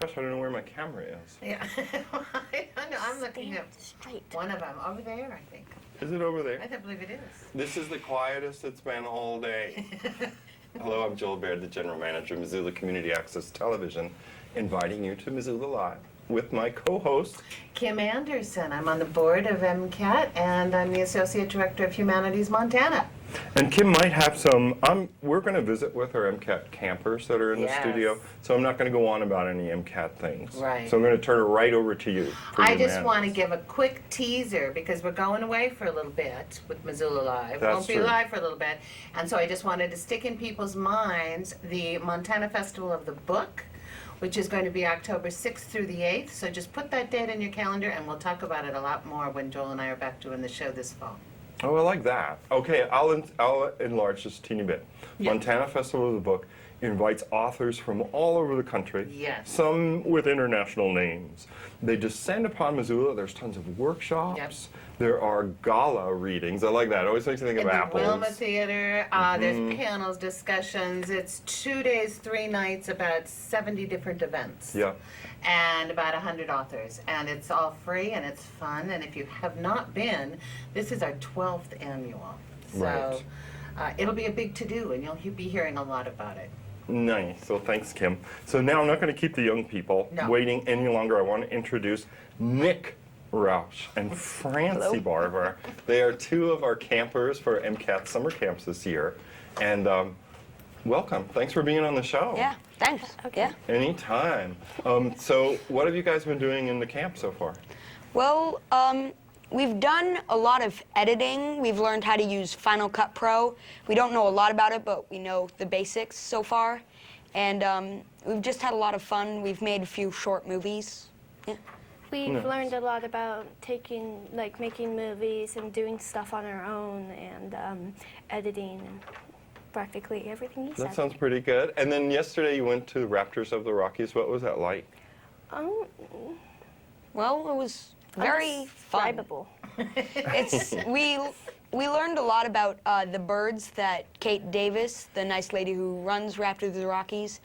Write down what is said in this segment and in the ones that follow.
Gosh, I don't know where my camera is. Yeah. I know, I'm looking at straight. one of them over there, I think. Is it over there? I don't believe it is. This is the quietest it's been all day. Hello, I'm Joel Baird, the General Manager of Missoula Community Access Television, inviting you to Missoula Live with my co-host, Kim Anderson. I'm on the board of MCAT, and I'm the Associate Director of Humanities Montana. and Kim might have some, we're going to visit with our MCAT campers that are in the Yes. studio, so I'm not going to go on about any MCAT things. Right. So I'm going to turn it right over to you. For I just want to humanities. give a quick teaser because we're going away for a little bit with Missoula Live. That's Won't be true. live for a little bit. And so I just wanted to stick in people's minds the Montana Festival of the Book, which is going to be October 6th through the 8th. So just put that date in your calendar and we'll talk about it a lot more when Joel and I are back doing the show this fall. Oh, I like that. Okay, I'll enlarge this a teeny bit. Yeah. Montana Festival of the Book invites authors from all over the country, Yes. some with international names. They descend upon Missoula. There's tons of workshops. Yep. There are gala readings. I like that. It always makes me think In of the apples. Wilma Theater, there's panels, discussions. It's 2 days, 3 nights, about 70 different events. Yeah. And about 100 authors. And it's all free and it's fun. And if you have not been, this is our 12th annual. So Right. It'll be a big to-do and you'll be hearing a lot about it. Nice. So thanks, Kim. So now I'm not going to keep the young people No. waiting any longer. I want to introduce Nick Roush and Francie Barber. They are two of our campers for MCAT summer camps this year. And welcome. Thanks for being on the show. Yeah, thanks. Okay. Yeah. Anytime. So what have you guys been doing in the camp so far? Well, we've done a lot of editing. We've learned how to use Final Cut Pro. We don't know a lot about it, but we know the basics so far. And we've just had a lot of fun. We've made a few short movies. Yeah. We've Nice. learned a lot about making movies and doing stuff on our own and editing and practically everything you That said. sounds pretty good. And then yesterday you went to Raptors of the Rockies. What was that like? Well, it was very fun. Indescribable. It's we learned a lot about the birds that Kate Davis, the nice lady who runs Raptors of the Rockies,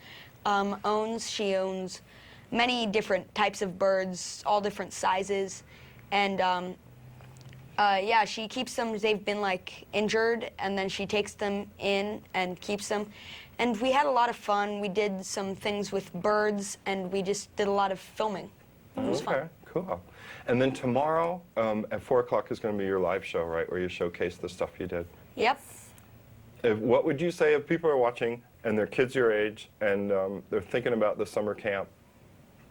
owns. She owns many different types of birds, all different sizes, and yeah, she keeps them. They've been injured, and then she takes them in and keeps them. And we had a lot of fun. We did some things with birds, and we just did a lot of filming. It was Okay, fun. cool. And then tomorrow at 4 o'clock is going to be your live show, right, where you showcase the stuff you did. Yep. What would you say if people are watching and their kids your age and they're thinking about the summer camp?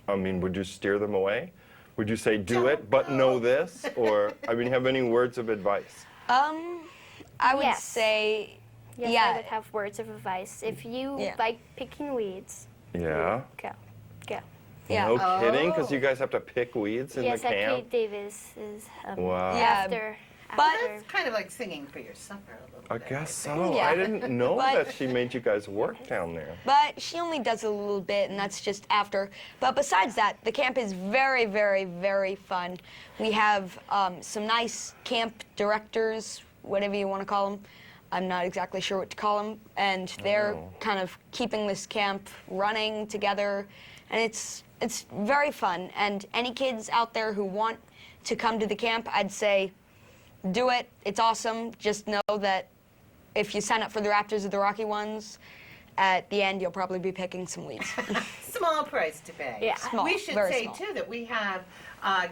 I mean, would you steer them away? Would you say do it, but know this? Or, I mean, have any words of advice? I would Yes. say, Yes, yeah. I would have words of advice. If you Yeah. like picking weeds, Yeah. go. Go. Yeah. No kidding? Because Oh. you guys have to pick weeds in Yes, the at camp? Kate Davis is Wow. Yeah, after. but- after- It's kind of like singing for your supper a little I bit. guess think. so. Yeah. I didn't know But- that she made you guys work down there. But she only does a little bit, and that's just after. But besides that, the camp is very, very, very fun. We have some nice camp directors, whatever you want to call them. I'm not exactly sure what to call them. And they're Oh. kind of keeping this camp running together. And it's very fun. And any kids out there who want to come to the camp, I'd say do it. It's awesome. Just know that if you sign up for the Raptors of the Rocky ones, at the end you'll probably be picking some weeds. Small price to pay. Yeah. Small, We should very say, small. too, that we have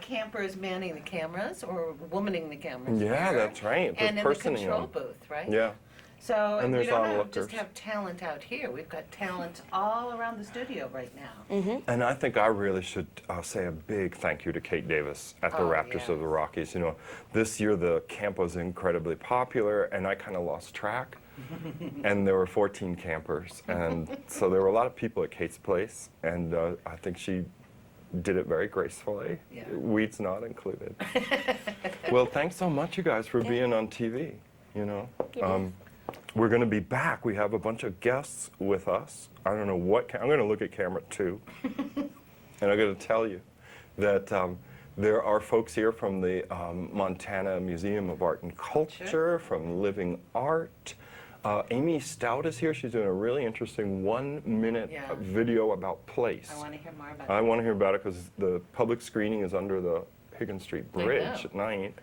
campers manning the cameras or womaning the cameras. Yeah, here. that's right. They're And in the personing control them. booth, right? Yeah. So And we there's don't onlookers. just have talent out here. We've got talent all around the studio right now. Mm-hmm. And I think I really should say a big thank you to Kate Davis at the Oh, Raptors of the Rockies. You know, this year the camp was incredibly popular, and I kind of lost track. And there were 14 campers, and so there were a lot of people at Kate's place, and I think she did it very gracefully, Yeah. weeds not included. Well, thanks so much, you guys, for being on TV. You know, we're going to be back. We have a bunch of guests with us. I don't know what. I'm going to look at camera 2, and I'm going to tell you that there are folks here from the Montana Museum of Art and Culture, Sure. from Living Art. Amy Stout is here. She's doing a really interesting 1-minute Yeah. video about place. I want to hear more about I that. want to hear about it because the public screening is under the Higgins Street There you Bridge go. at night.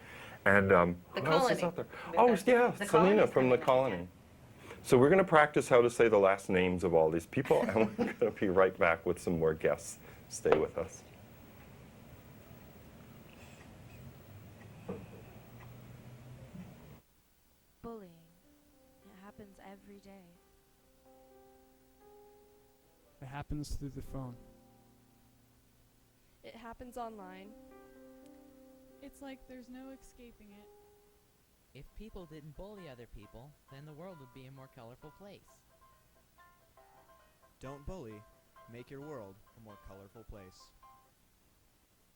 And The what else is Colony. out there? We've Oh, got yeah, the Selena Colony's from the coming up, Colony. So we're going to practice how to say the last names of all these people, and we're going to be right back with some more guests. Stay with us. Bullying. It happens every day. It happens through the phone. It happens online. It's like there's no escaping it. If people didn't bully other people, then the world would be a more colorful place. Don't bully. Make your world a more colorful place.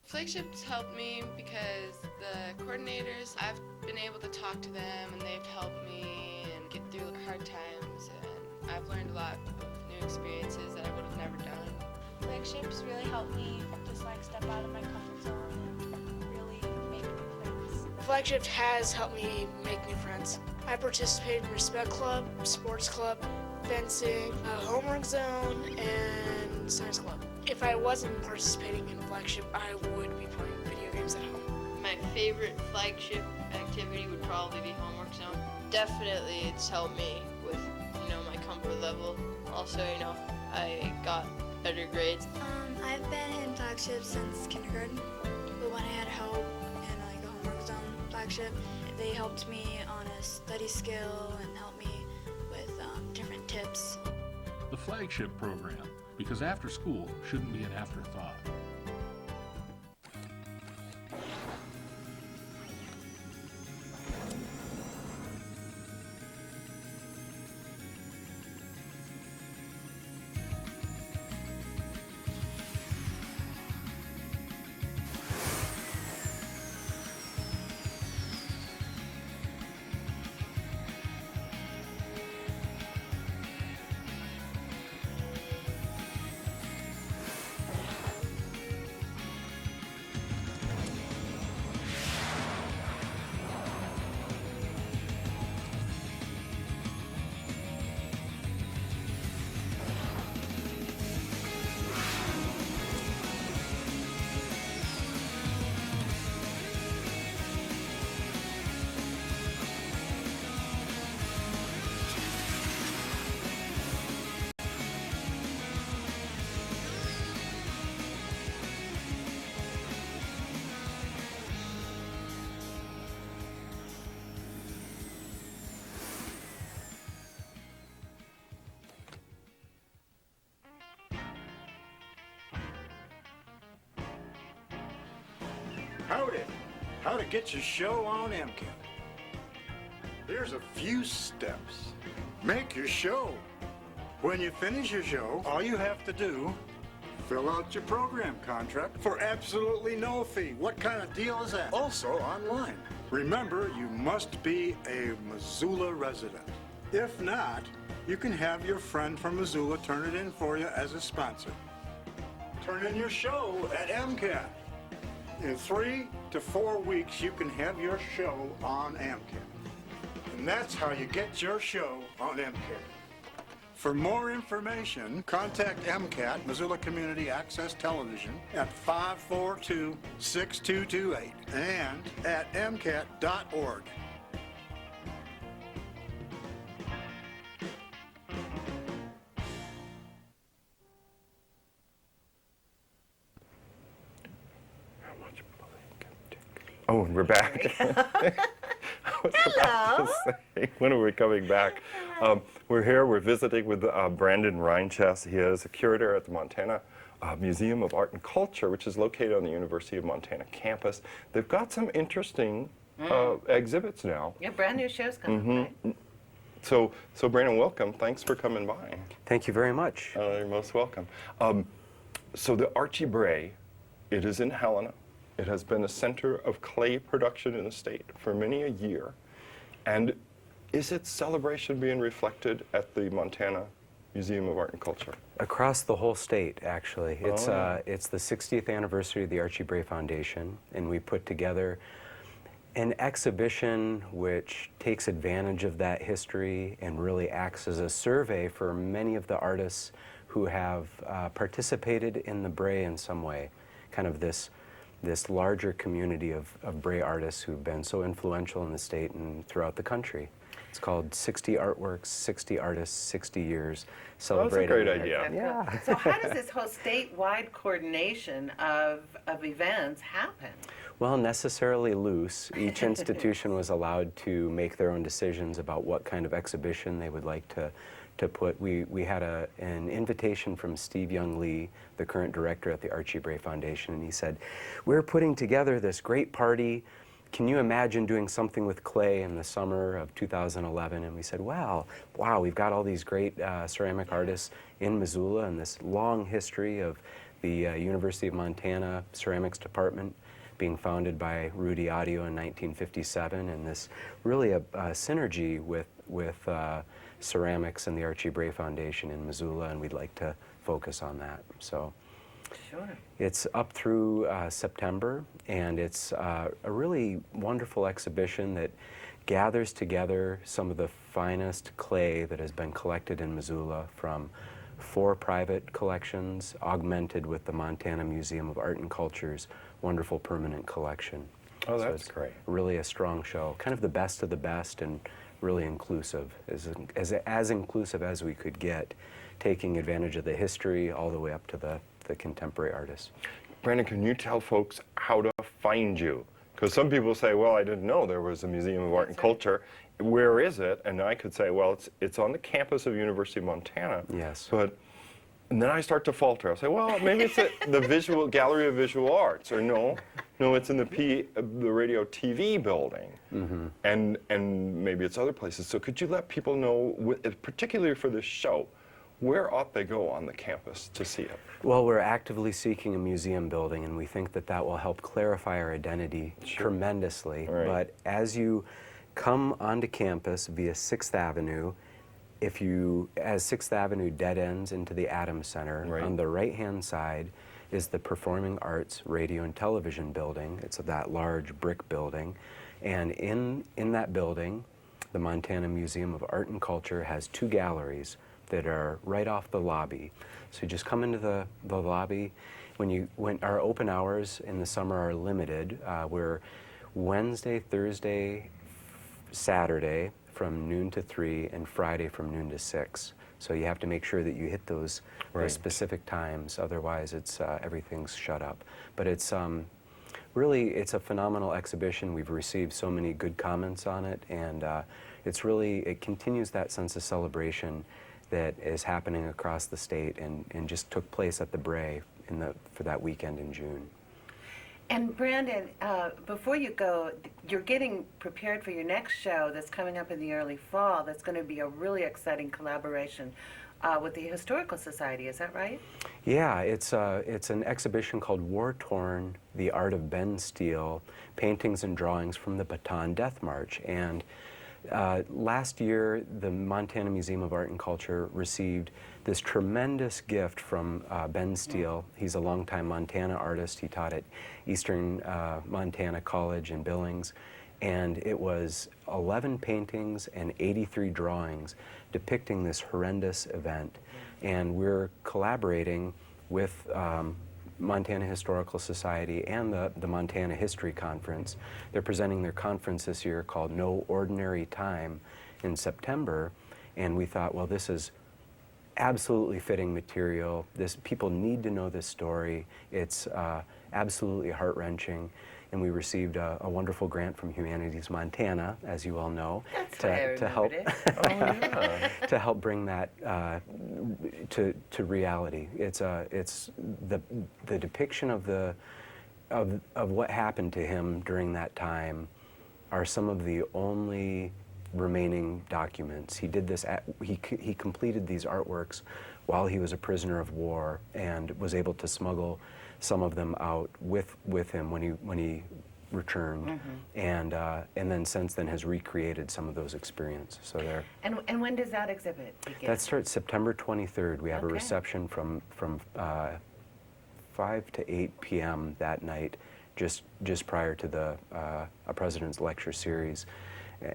Flagships helped me because the coordinators, I've been able to talk to them and they've helped me and get through hard times, and I've learned a lot of new experiences that I would have never done. Flagships really help me just like step out of my comfort zone and really make new friends. Flagship has helped me make new friends. I participate in Respect Club, Sports Club, fencing, Homework Zone, and Science Club. If I wasn't participating in Flagship, I would be playing video games at home. My favorite flagship activity would probably be Homework Zone. Definitely it's helped me with, my comfort level. Also, I got better grades. I've been in Flagship since kindergarten, but when I had help in like a Homework Zone Flagship, they helped me on a study skill and helped me with different tips. The flagship program, because after school shouldn't be an afterthought. Howdy. How to get your show on MCAT. Here's a few steps. Make your show. When you finish your show, all you have to do, fill out your program contract for absolutely no fee. What kind of deal is that? Also online. Remember, you must be a Missoula resident. If not, you can have your friend from Missoula turn it in for you as a sponsor. Turn in your show at MCAT. In 3 to 4 weeks, you can have your show on MCAT. And that's how you get your show on MCAT. For more information, contact MCAT, Missoula Community Access Television, at 542-6228 and at MCAT.org. Oh, and we're back. Hello. When are we coming back? We're here, we're visiting with Brandon Reinchess. He is a curator at the Montana Museum of Art and Culture, which is located on the University of Montana campus. They've got some interesting exhibits now. Yeah, brand new shows coming up, right? So Brandon, welcome. Thanks for coming by. Thank you very much. You're most welcome. So the Archie Bray, it is in Helena. It has been a center of clay production in the state for many a year. And is its celebration being reflected at the Montana Museum of Art and Culture? Across the whole state, actually. It's the 60th anniversary of the Archie Bray Foundation, and we put together an exhibition which takes advantage of that history and really acts as a survey for many of the artists who have participated in the Bray in some way, kind of this larger community of Bray artists who've been so influential in the state and throughout the country. It's called 60 Artworks, 60 Artists, 60 Years, celebrating. Oh, that's a great idea. Yeah. So how does this whole statewide coordination of events happen? Well, necessarily loose. Each institution was allowed to make their own decisions about what kind of exhibition they would like to put. We had an invitation from Steve Young Lee, the current director at the Archie Bray Foundation, and he said, "We're putting together this great party. Can you imagine doing something with clay in the summer of 2011? And we said, wow, we've got all these great ceramic artists in Missoula and this long history of the University of Montana Ceramics Department being founded by Rudy Audio in 1957, and this really a synergy with ceramics and the Archie Bray Foundation in Missoula, and we'd like to focus on that. So. Sure. It's up through September, and it's a really wonderful exhibition that gathers together some of the finest clay that has been collected in Missoula from 4 private collections, augmented with the Montana Museum of Art and Culture's wonderful permanent collection. Oh, So that's it's great. really a strong show, kind of the best of the best, and really inclusive, as inclusive as we could get, taking advantage of the history all the way up to the contemporary artists. Brandon, can you tell folks how to find you? Because some people say, well, I didn't know there was a Museum of Art and Culture. Where is it? And I could say, well, it's on the campus of University of Montana. Yes. And then I start to falter. I'll say, well, maybe it's at the Gallery of Visual Arts, or no, it's in the Radio TV building, and maybe it's other places. So could you let people know, particularly for this show, where ought they go on the campus to see it? Well, we're actively seeking a museum building, and we think that will help clarify our identity tremendously. Right. But as you come onto campus via 6th Avenue, as 6th Avenue dead ends into the Adams Center, on the right-hand side is the Performing Arts Radio and Television building. It's that large brick building. And in that building, the Montana Museum of Art and Culture has 2 galleries that are right off the lobby. So you just come into the lobby. When our open hours in the summer are limited, we're Wednesday, Thursday, Saturday from noon to 3, and Friday from noon to 6. So you have to make sure that you hit those specific times, otherwise everything's shut up. But it's it's a phenomenal exhibition. We've received so many good comments on it, and it continues that sense of celebration that is happening across the state and just took place at the Bray for that weekend in June. And Brandon, before you go, you're getting prepared for your next show that's coming up in the early fall. That's going to be a really exciting collaboration with the Historical Society. Is that right? Yeah, it's an exhibition called War Torn: The Art of Ben Steele, Paintings and Drawings from the Bataan Death March. And last year, the Montana Museum of Art and Culture received this tremendous gift from Ben Steele. He's a longtime Montana artist. He taught at Eastern Montana College in Billings. And it was 11 paintings and 83 drawings depicting this horrendous event. And we're collaborating with Montana Historical Society and the Montana History Conference. They're presenting their conference this year called No Ordinary Time in September, and we thought, well, this is absolutely fitting material. People need to know this story. It's absolutely heart-wrenching, and we received a wonderful grant from Humanities Montana, as you all know, to help to help bring that to reality. It's the depiction of what happened to him during that time are some of the only remaining documents. He did this. He completed these artworks while he was a prisoner of war, and was able to smuggle some of them out with him when he returned, and then since then has recreated some of those experiences. So there. And when does that exhibit begin? That starts September 23rd. We have a reception from 5 to 8 p.m. that night just prior to the a President's Lecture Series,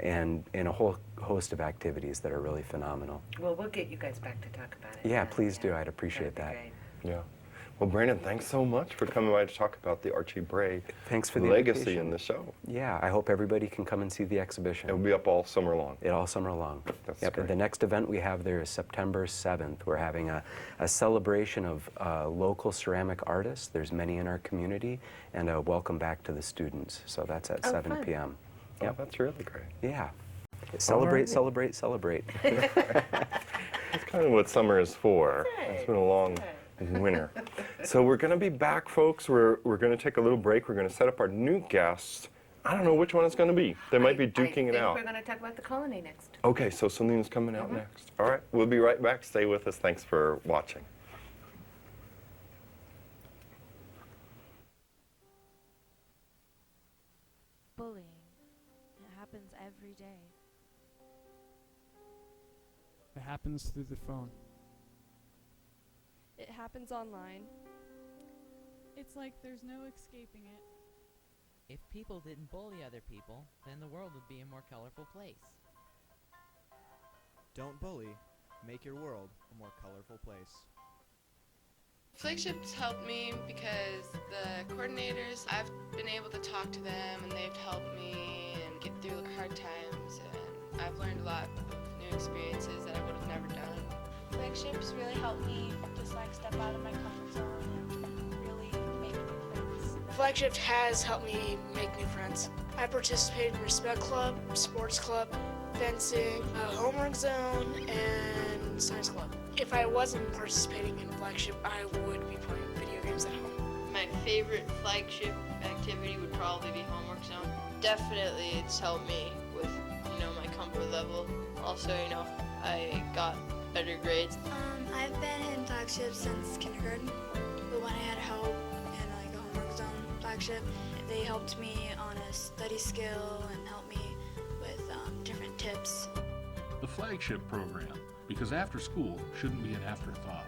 and a whole host of activities that are really phenomenal. Well, we'll get you guys back to talk about it. Yeah, please do. I'd appreciate that. Great. Yeah. Well, Brandon, thanks so much for coming by to talk about the Archie Bray Thanks for the legacy invitation. in the show. Yeah, I hope everybody can come and see the exhibition. It'll be up all summer long. All summer long. That's Yep. great. The next event we have there is September 7th. We're having a celebration of local ceramic artists. There's many in our community, and a welcome back to the students. So that's at 7 fun. p.m. Oh, Yep. that's really great. Yeah. Celebrate, right. celebrate, celebrate. That's kind of what summer is for. It's been a long winter. So we're going to be back, folks. We're going to take a little break. We're going to set up our new guests. I don't know which one it's going to be. They might be duking it out. We're going to talk about the colony next. Okay, so Selena's coming out next. All right, we'll be right back. Stay with us. Thanks for watching. Bullying. It happens every day. It happens through the phone. It happens online. It's like there's no escaping it. If people didn't bully other people, then the world would be a more colorful place. Don't bully. Make your world a more colorful place. Flagships helped me because the coordinators, I've been able to talk to them and they've helped me and get through hard times, and I've learned a lot of new experiences that I would have never done. Flagships really helped me just like step out of my comfort zone and really make new friends. Flagship has helped me make new friends. I participated in Respect Club, Sports Club, fencing, homework zone, and science club. If I wasn't participating in Flagship, I would be playing video games at home. My favorite Flagship activity would probably be homework zone. Definitely it's helped me with, my comfort level. Also, I got better grades. I've been in Flagship since kindergarten, but when I had help in like a homework zone Flagship, they helped me on a study skill and helped me with different tips. The flagship program, because after school shouldn't be an afterthought.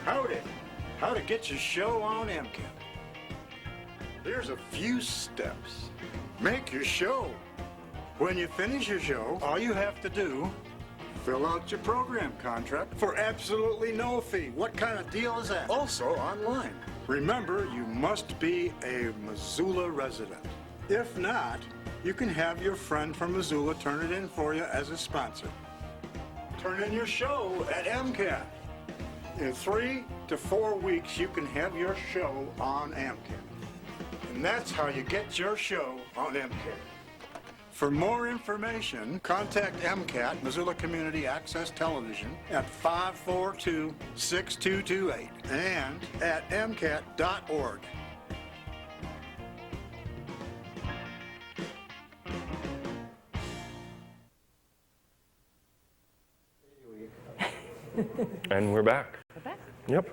Howdy. How to get your show on MCAT. Here's a few steps. Make your show. When you finish your show, all you have to do, fill out your program contract for absolutely no fee. What kind of deal is that? Also online. Remember, you must be a Missoula resident. If not, you can have your friend from Missoula turn it in for you as a sponsor. Turn in your show at MCAT. In 3 to 4 weeks, you can have your show on MCAT. And that's how you get your show on MCAT. For more information, contact MCAT, Missoula Community Access Television, at 542-6228 and at MCAT.org. And we're back. We're back. Yep.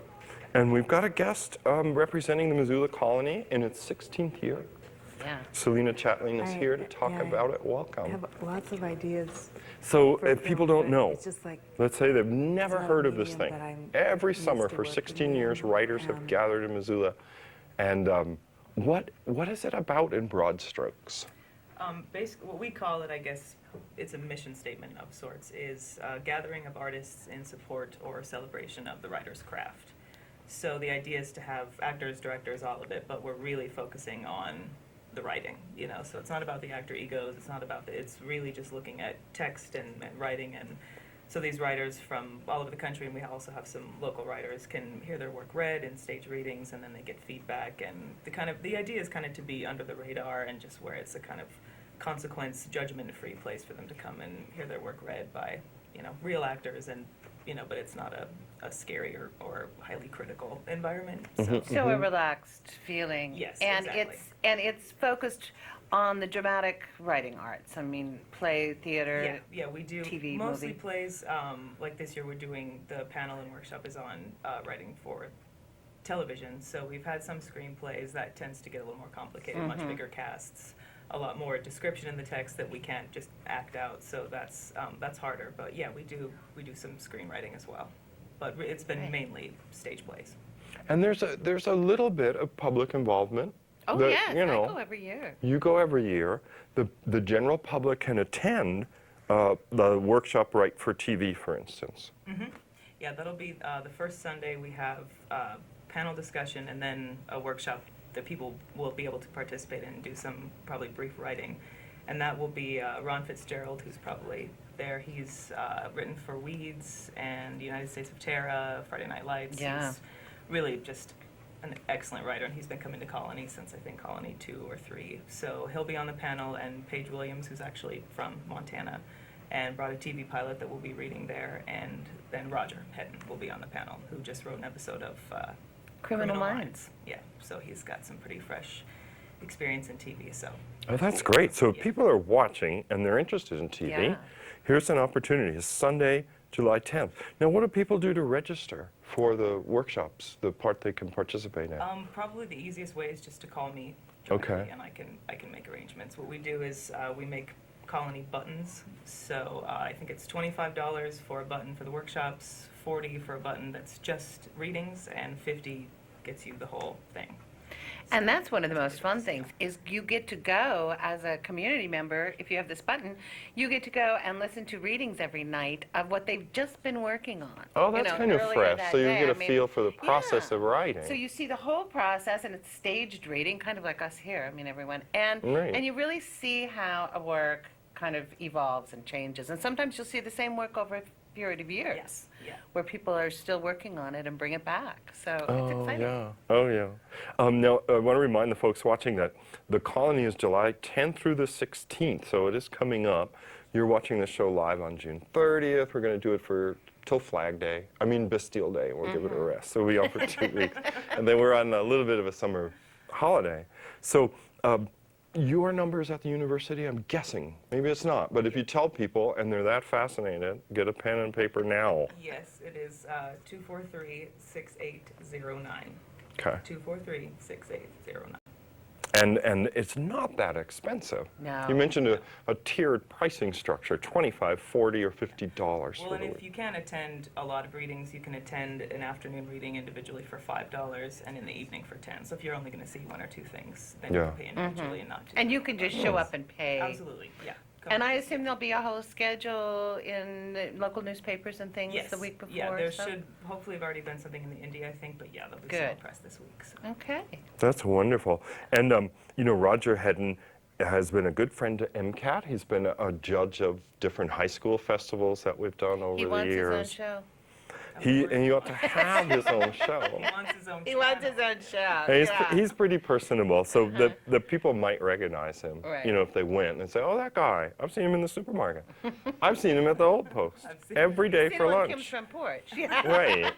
And we've got a guest representing the Missoula Colony in its 16th year. Yeah. Selena Chatling is here to talk yeah, about it. I Welcome. have lots of ideas. So for if people film, don't but know, it's just like let's say they've never not a heard of this medium thing. that I'm Every used summer to for working 16 in, years, writers have gathered in Missoula And what is it about in broad strokes? Basically, what we call it, I guess, it's a mission statement of sorts, is a gathering of artists in support or celebration of the writer's craft. So the idea is to have actors, directors, all of it, but we're really focusing on the writing, you know, so it's not about the actor egos, it's not about it's really just looking at text and writing, and so these writers from all over the country, and we also have some local writers, can hear their work read in stage readings, and then they get feedback, and the idea is kind of to be under the radar and just where it's a kind of consequence, judgment-free place for them to come and hear their work read by, you know, real actors, and you know, but it's not a scary or highly critical environment. So a relaxed feeling. Yes, and exactly. it's focused on the dramatic writing arts. I mean, play, theater. Yeah, we do TV, mostly movie. plays. Like this year, we're doing the panel and workshop is on writing for television. So we've had some screenplays that tends to get a little more complicated, much bigger casts, a lot more description in the text that we can't just act out. So that's harder. But yeah, we do some screenwriting as well. But it's been mainly stage plays. And there's a little bit of public involvement. Oh that, yes, you know, I go every year. You go every year. The general public can attend the workshop Right for TV, for instance. Yeah, that'll be the first Sunday. We have panel discussion and then a workshop that people will be able to participate in and do some probably brief writing. And that will be Ron Fitzgerald, who's probably there. He's written for Weeds and United States of Terra, Friday Night Lights. Yeah. He's really just an excellent writer, and he's been coming to Colony since I think Colony 2 or 3. So he'll be on the panel, and Paige Williams, who's actually from Montana, and brought a TV pilot that we'll be reading there, and then Roger Hedden will be on the panel, who just wrote an episode of Criminal Minds. Yeah, so he's got some pretty fresh experience in TV, so. Oh, that's great. So if people are watching and they're interested in TV, Yeah. here's an opportunity. It's Sunday, July 10th. Now, what do people do to register for the workshops, the part they can participate in? Probably the easiest way is just to call me directly, Okay. and I can make arrangements. What we do is we make Colony buttons. So I think it's $25 for a button for the workshops, $40 for a button that's just readings, and $50 gets you the whole thing. And that's one of the most fun things, is you get to go as a community member, if you have this button, you get to go and listen to readings every night of what they've just been working on. Oh, that's kind of earlier fresh. that So you day. get I a mean, feel for the process yeah. of writing. So you see the whole process, and it's staged reading, kind of like us here, I mean, everyone. And, Right. and you really see how a work kind of evolves and changes. And sometimes you'll see the same work over a period of years. Yes, yeah. Where people are still working on it and bring it back. So it's Oh, exciting. yeah. Oh, yeah. Now, I want to remind the folks watching that the Colony is July 10th through the 16th, so it is coming up. You're watching the show live on June 30th. We're going to do it till Flag Day. I mean Bastille Day. We'll give it a rest. So we'll be on for 2 weeks. And then we're on a little bit of a summer holiday. So your numbers at the university, I'm guessing, maybe it's not, but if you tell people and they're that fascinated, get a pen and paper now. Yes, it is 243-6809. Okay. 243-6809. And it's not that expensive. No. You mentioned a tiered pricing structure, $25, $40, or $50 Well, for and the if week. you can't attend a lot of readings, you can attend an afternoon reading individually for $5 and in the evening for $10. So if you're only going to see one or two things, then you Yeah. can pay individually and not two. And you can just show up and pay. Absolutely, yeah. Come And on. I assume there'll be a whole schedule in the local newspapers and things Yes. the week before? Yeah, there so? should hopefully have already been something in the Indy, I think, but yeah, there'll be Good. some press this week. So. Okay. That's wonderful. And, you know, Roger Hedden has been a good friend to MCAT. He's been a judge of different high school festivals that we've done over He the wants years. his own show. And you ought to have his own show. He wants his own He wants his own show. And yeah. he's pretty personable, so the people might recognize him, Right. you know, if they went and say, oh, that guy, I've seen him in the supermarket. I've seen him at the Old Post every day Seen for him on lunch. Kim's front porch. Yeah. Right.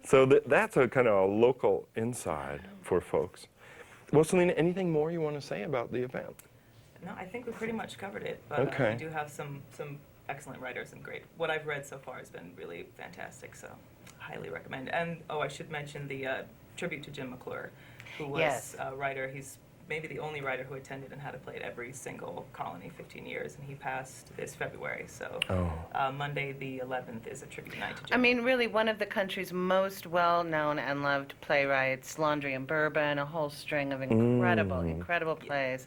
So that's a kind of a local inside for folks. Well, Selena, anything more you want to say about the event? No, I think we pretty much covered it, but Okay. we do have some excellent writers and great. What I've read so far has been really fantastic, so highly recommend. And I should mention the tribute to Jim McClure, who was Yes. a writer. He's maybe the only writer who attended and had played every single colony 15 years, and he passed this February. So Monday the 11th is a tribute night to Jim. I mean, really, one of the country's most well-known and loved playwrights, Laundry and Bourbon, a whole string of incredible plays.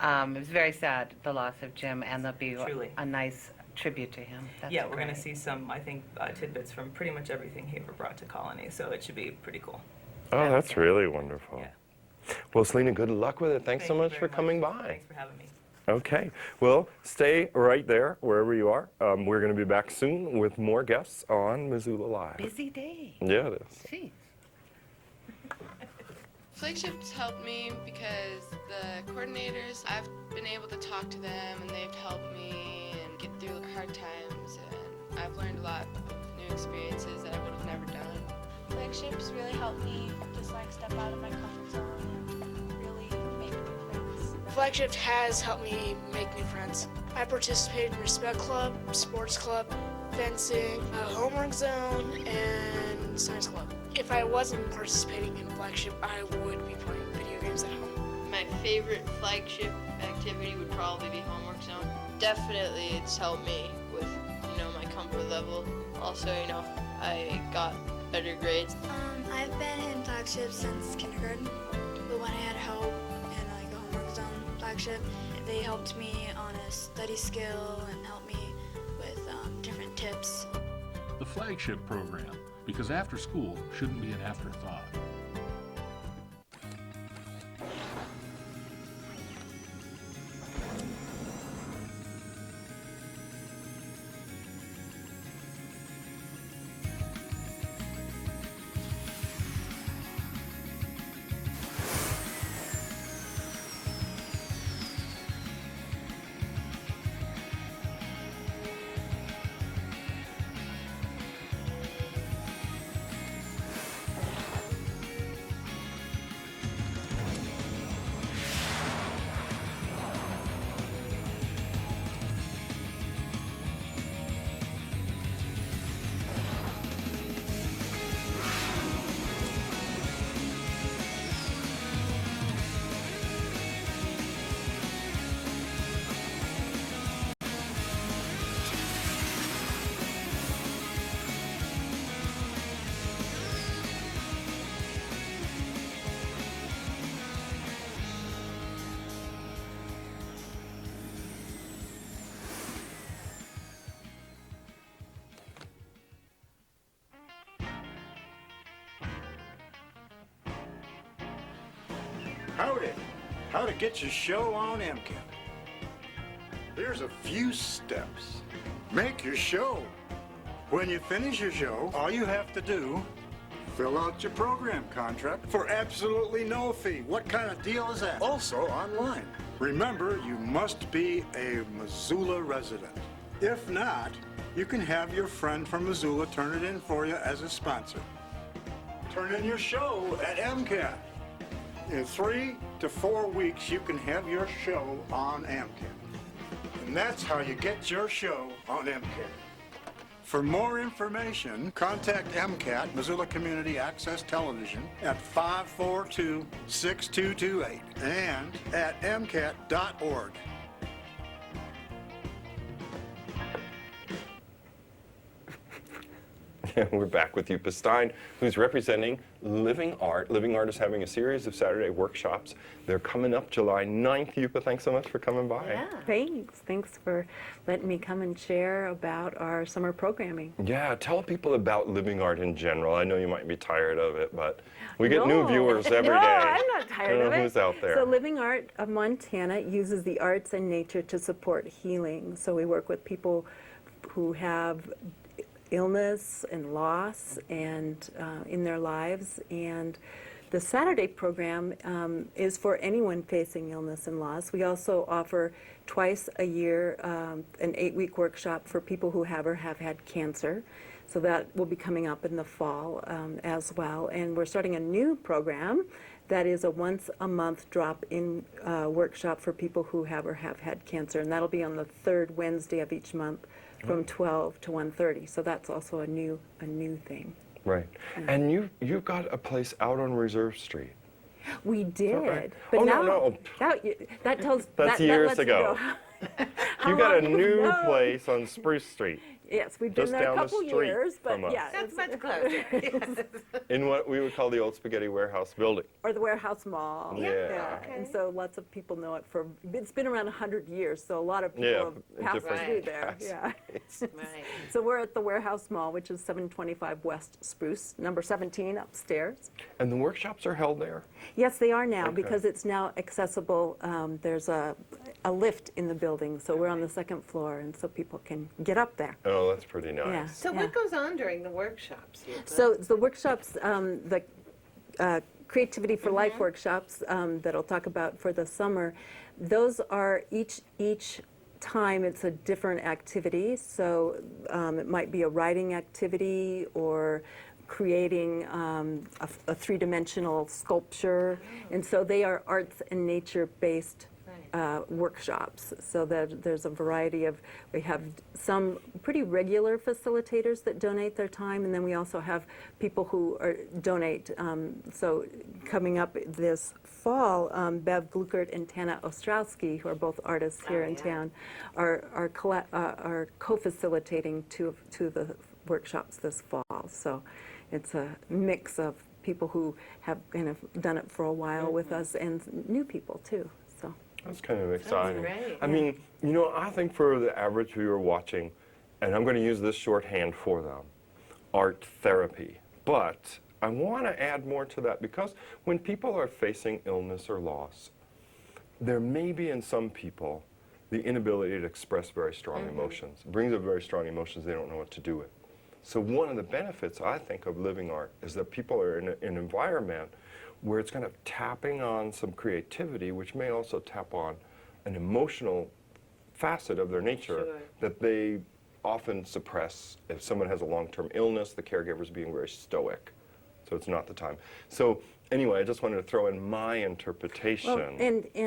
It was very sad, the loss of Jim, and there'll be a nice tribute to him. That's Yeah, we're going to great. see some, I think, tidbits from pretty much everything he ever brought to Colony, so it should be pretty cool. Oh, that's really wonderful. Yeah. Well, Selena, good luck with it. Thanks so much for coming by. Thanks for having me. Okay. Well, stay right there, wherever you are. We're going to be back soon with more guests on Missoula Live. Busy day. Yeah, it is. Jeez. Flagships helped me because the coordinators, I've been able to talk to them and they've helped me and get through hard times, and I've learned a lot of new experiences that I would have never done. Flagships really helped me just like step out of my comfort zone and really make new friends. Flagship has helped me make new friends. I participated in Respect Club, Sports Club, fencing, Homework Zone, and Science Club. If I wasn't participating in Flagship, I would be playing video games at home. My favorite flagship activity would probably be Homework Zone. Definitely it's helped me with, my comfort level. Also, I got better grades. I've been in Flagship since kindergarten, but when I had help in like a Homework Zone Flagship, they helped me on a study skill and helped me with different tips. The flagship program, because after school shouldn't be an afterthought. Howdy. How to get your show on MCAT. Here's a few steps. Make your show. When you finish your show, all you have to do, fill out your program contract for absolutely no fee. What kind of deal is that? Also online. Remember, you must be a Missoula resident. If not, you can have your friend from Missoula turn it in for you as a sponsor. Turn in your show at MCAT. In 3 to 4 weeks, you can have your show on MCAT. And that's how you get your show on MCAT. For more information, contact MCAT, Missoula Community Access Television, at 542-6228 and at MCAT.org. We're back with Yupa Stein, who's representing Living Art. Living Art is having a series of Saturday workshops. They're coming up July 9th. Yupa, thanks so much for coming by. Yeah. Thanks for letting me come and share about our summer programming. Yeah, tell people about Living Art in general. I know you might be tired of it, but we get new viewers every day. No, I'm not tired of it. Who's out there? So Living Art of Montana uses the arts and nature to support healing. So we work with people who have illness and loss and in their lives, and the Saturday program is for anyone facing illness and loss. We also offer twice a year an 8-week workshop for people who have or have had cancer, so that will be coming up in the fall as well. And we're starting a new program that is a once-a-month drop-in workshop for people who have or have had cancer, and that'll be on the 3rd Wednesday of each month from 12 to 1:30. So that's also a new thing. Right. And you've got a place out on Reserve Street. We did, right? but Oh, now no. that tells That's that years lets you ago. know You got a long- new no. place on Spruce Street. Yes, we've been Just there a down the couple street years, but from us. yeah, That's it's- much closer. Yes. In what we would call the old Spaghetti Warehouse building. or the warehouse mall. Yeah. And so lots of people know it for. It's been around 100 years, so a lot of people Yeah, have passed different through there. guys. Yeah. Right. So we're at the warehouse mall, which is 725 West Spruce, number 17 upstairs. And the workshops are held there? Yes, they are now Okay. because it's now accessible. There's a lift in the building, so we're on the second floor, and so people can get up there. Oh, that's pretty nice. Yeah. So what goes on during the workshops? Yuka? So the workshops, the Creativity for Life workshops that I'll talk about for the summer, those are each time it's a different activity. So it might be a writing activity or creating a three-dimensional sculpture. And so they are arts and nature-based workshops, so that there's a variety of, we have some pretty regular facilitators that donate their time, and then we also have people who donate. So coming up this fall, Bev Gluckert and Tana Ostrowski, who are both artists here in town, are co-facilitating two of the workshops this fall. So it's a mix of people who have kind of done it for a while with us and new people too. So. That's kind of exciting. great. I mean, you know, I think for the average viewer watching, and I'm going to use this shorthand for them, art therapy. But I want to add more to that because when people are facing illness or loss, there may be in some people the inability to express very strong emotions. It brings up very strong emotions they don't know what to do with. So one of the benefits, I think, of living art is that people are in an environment where it's kind of tapping on some creativity, which may also tap on an emotional facet of their nature that they often suppress. If someone has a long-term illness, the caregiver's being very stoic, so it's not the time. So anyway, I just wanted to throw in my interpretation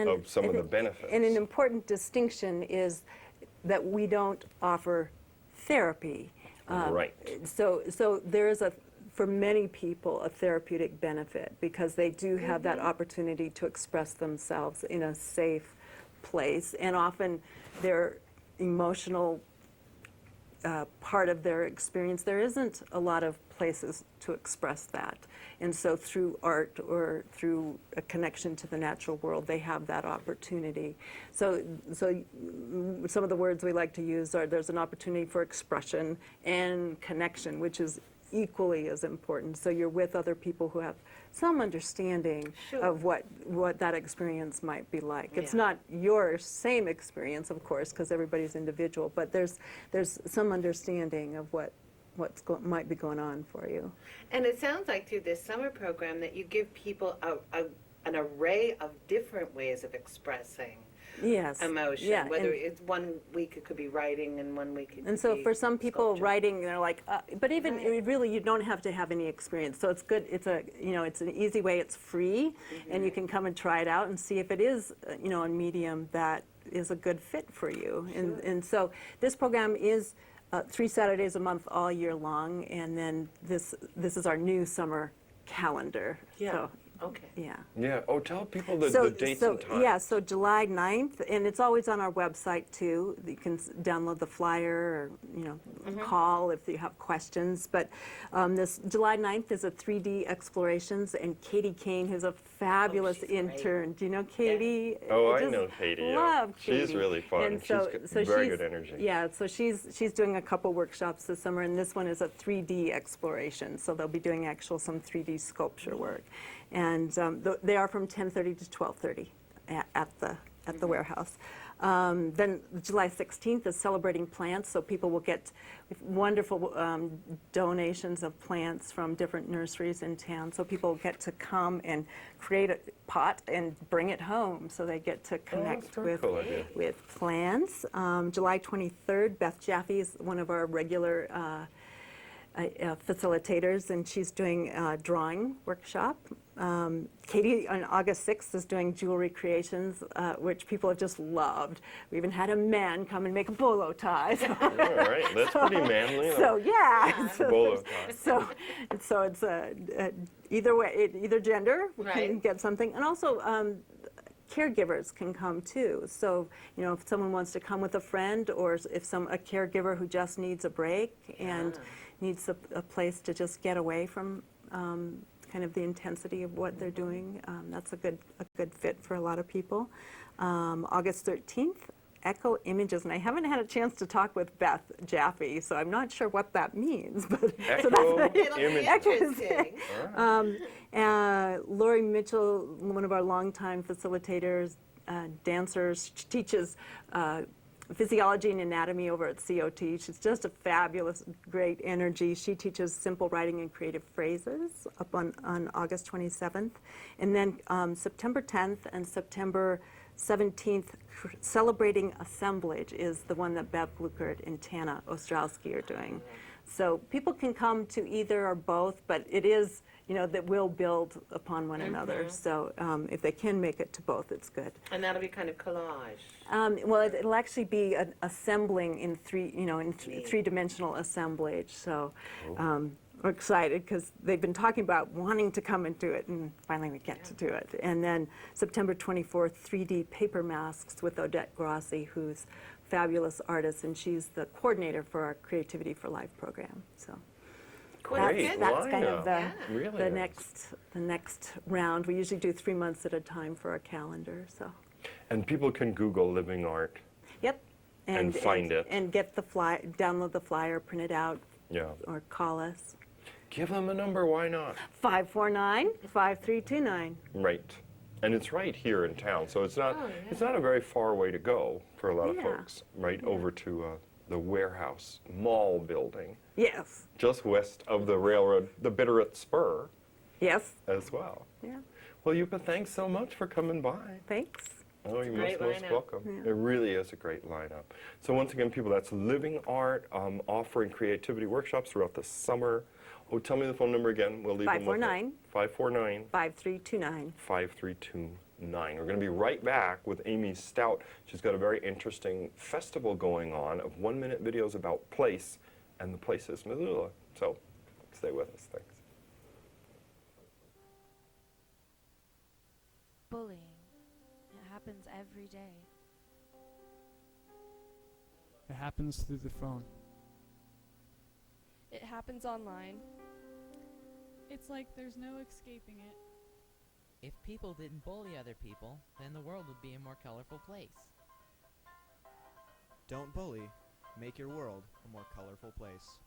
of some of the benefits. And an important distinction is that we don't offer therapy. Right. So there is for many people, a therapeutic benefit because they do have that opportunity to express themselves in a safe place, and often their emotional part of their experience, there isn't a lot of places to express that. And so through art or through a connection to the natural world, they have that opportunity. So some of the words we like to use are there's an opportunity for expression and connection, which is equally as important. So you're with other people who have some understanding of what that experience might be like. It's not your same experience, of course, because everybody's individual, but there's some understanding of what might be going on for you. And it sounds like through this summer program that you give people an array of different ways of expressing emotion. Yeah, Whether it's 1 week it could be writing and 1 week it could and so be for some people, sculpture. writing, they're like, but even really, you don't have to have any experience. So it's good. It's it's an easy way. It's free, and you can come and try it out and see if it is, a medium that is a good fit for you. And so this program is 3 Saturdays a month all year long, and then this is our new summer calendar. Yeah. So, okay. Yeah. Yeah. Oh, tell people the dates and times. Yeah, so July 9th, and it's always on our website too. You can download the flyer or, call if you have questions. But this July 9th is a 3D Explorations, and Katie Kane, who's a fabulous intern. Do you know Katie? Oh, I know Katie. Love Katie. She's really fun. And She's got very good energy. Yeah, so she's doing a couple workshops this summer, and this one is a 3D exploration. So they'll be doing some 3D sculpture work. And they are from 10:30 to 12:30 at the warehouse. Then July 16th is Celebrating Plants, so people will get wonderful donations of plants from different nurseries in town. So people get to come and create a pot and bring it home, so they get to connect with plants. July 23rd, Beth Jaffe is one of our regular facilitators, and she's doing a drawing workshop. Katie on August 6th is doing jewelry creations, which people have just loved. We even had a man come and make a bolo tie. So, All right, that's pretty manly. so yeah, Bolo tie. so it's either way, either gender can Right. get something, and also caregivers can come too. So if someone wants to come with a friend, or if a caregiver who just needs a break and needs a place to just get away from kind of the intensity of what they're doing, that's a good fit for a lot of people. August 13th, Echo Images, and I haven't had a chance to talk with Beth Jaffe, so I'm not sure what that means. But Echo It'll be Images. interesting. Lori Mitchell, one of our longtime facilitators, dancers, teaches physiology and anatomy over at COT. She's just a fabulous, great energy. She teaches simple writing and creative phrases up on August 27th. And then September 10th and September 17th, Celebrating Assemblage is the one that Bev Blukert and Tana Ostrowski are doing. So people can come to either or both, but it is, that will build upon one another. So if they can make it to both, it's good. And that'll be kind of collage. Well, it'll actually be an assembling in three-dimensional assemblage. So we're excited because they've been talking about wanting to come and do it, and finally we get to do it. And then September 24th, 3D paper masks with Odette Grossi, who's a fabulous artist, and she's the coordinator for our Creativity for Life program. So. Great That's kind of lineup. Really the is. next round. We usually do 3 months at a time for our calendar. So. And people can Google Living Art. Yep. And find it. And get the download the flyer, print it out, Yeah. or call us. Give them a number, why not? 549-5329. Right. And it's right here in town, so it's not it's not a very far way to go for a lot of folks, right? Over to the warehouse mall building. Yes. Just west of the railroad, the Bitterroot Spur. Yes. As well. Yeah. Well, Yupa, thanks so much for coming by. Thanks. Oh, you're Great most lineup. welcome. Yeah. It really is a great lineup. So once again, people, that's Living Art, offering creativity workshops throughout the summer. Oh, tell me the phone number again. We'll leave them with it. 549 5329. 5329. We're going to be right back with Amy Stout. She's got a very interesting festival going on of 1-minute videos about place, and the place is Missoula. So stay with us. Thanks. Bullying. It happens every day. It happens through the phone. It happens online. It's like there's no escaping it. If people didn't bully other people, then the world would be a more colorful place. Don't bully. Make your world a more colorful place.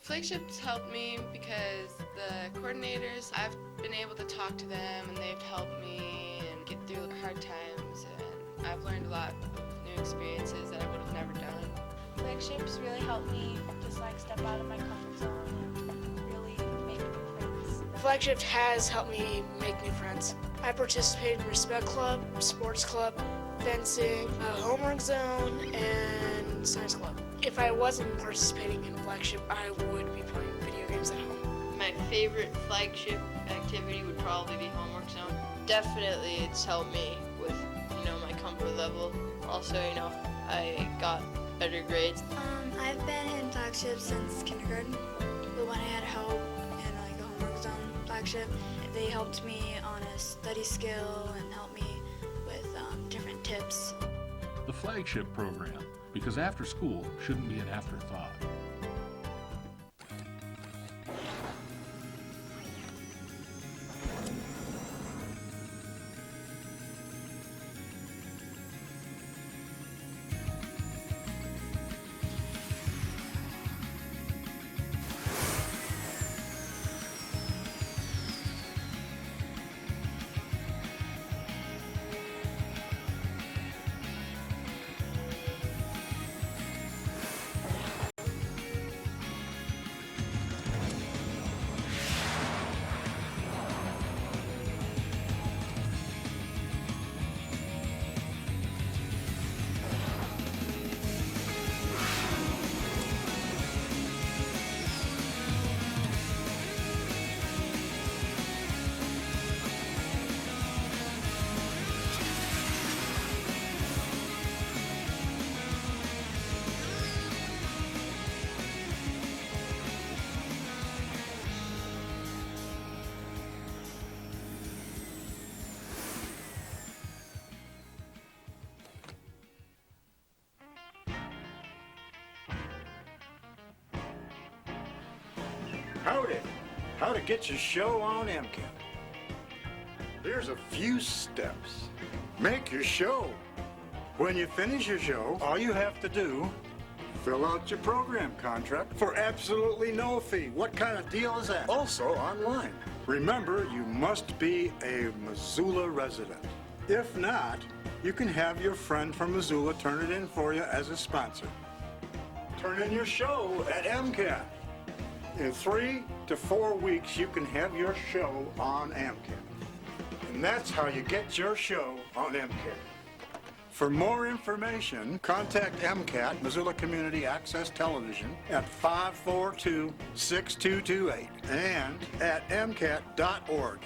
Flagships helped me because the coordinators, I've been able to talk to them and they've helped me and get through hard times, and I've learned a lot of new experiences that I would have never done. Flagships really helped me just step out of my comfort zone and really make new friends. Flagship has helped me make new friends. I participate in Respect Club, Sports Club, fencing, Homework Zone, and Science Club. If I wasn't participating in Flagship, I would be playing video games at home. My favorite flagship activity would probably be Homework Zone. Definitely it's helped me with, my comfort level. Also, I got better grades. I've been in flagship since kindergarten, but when I had help in a Homework Zone flagship, they helped me on a study skill and helped me with different tips. The flagship program, because after school shouldn't be an afterthought. how to get your show on MCAT. Here's a few steps. Make your show. When you finish your show, all you have to do, fill out your program contract for absolutely no fee. What kind of deal is that? Also online. Remember, you must be a Missoula resident. If not, you can have your friend from Missoula turn it in for you as a sponsor. Turn in your show at MCAT. In 3 to 4 weeks, you can have your show on MCAT. And that's how you get your show on MCAT. For more information, contact MCAT, Missoula Community Access Television, at 542-6228 and at MCAT.org.